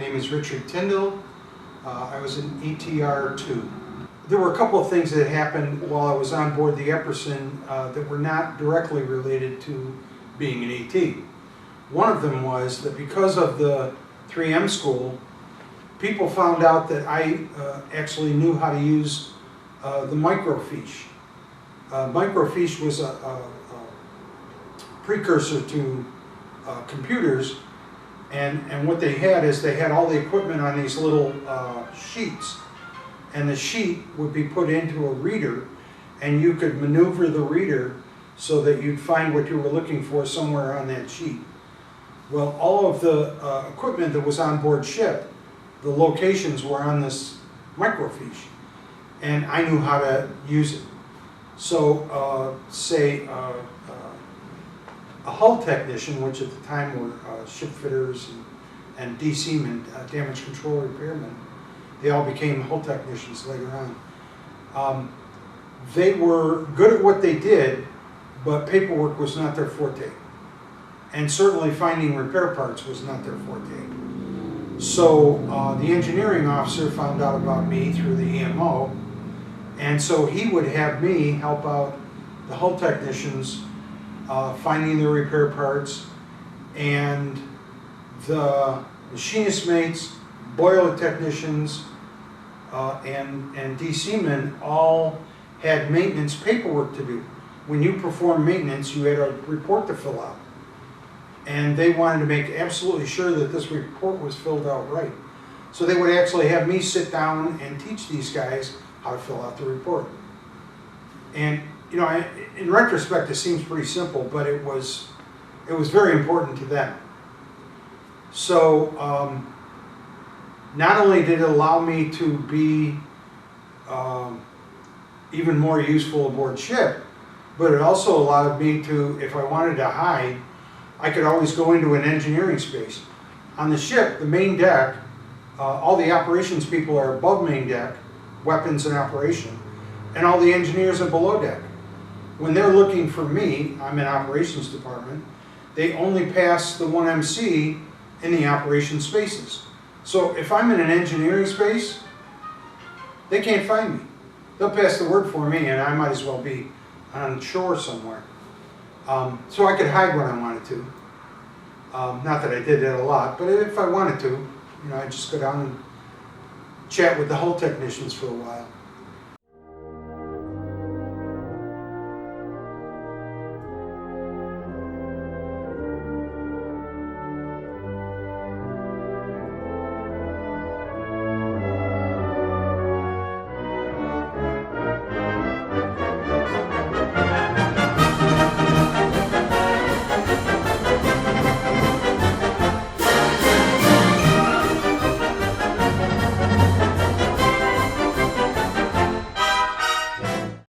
name is Richard Tindall. I was an ETR 2. There were a couple of things that happened while I was on board the Epperson that were not directly related to being an ET. One of them was that because of the 3M school, people found out that I actually knew how to use the microfiche. Microfiche was a precursor to computers, and what they had is they had all the equipment on these little sheets, and the sheet would be put into a reader, and you could maneuver the reader so that you'd find what you were looking for somewhere on that sheet. Well, all of the equipment that was on board ship, the locations were on this microfiche, and I knew how to use it. So, say a hull technician, which at the time were ship fitters and DCmen, damage control repairmen, they all became hull technicians later on. They were good at what they did, but paperwork was not their forte. And certainly finding repair parts was not their forte. So the engineering officer found out about me through the EMO, and so he would have me help out the hull technicians finding the repair parts, and the machinist mates, boiler technicians, and DC men all had maintenance paperwork to do. When you perform maintenance, you had a report to fill out. And they wanted to make absolutely sure that this report was filled out right. So they would actually have me sit down and teach these guys how to fill out the report. And you know, in retrospect, it seems pretty simple, but it was very important to them. So not only did it allow me to be even more useful aboard ship, but it also allowed me to, if I wanted to hide, I could always go into an engineering space. On the ship, the main deck, all the operations people are above main deck, weapons and operation, and all the engineers are below deck. When they're looking for me, I'm in operations department, they only pass the 1MC in the operations spaces. So if I'm in an engineering space, they can't find me. They'll pass the word for me, and I might as well be on shore somewhere. So I could hide when I wanted to. Not that I did that a lot, but if I wanted to, you know, I'd just go down and chat with the hull technicians for a while.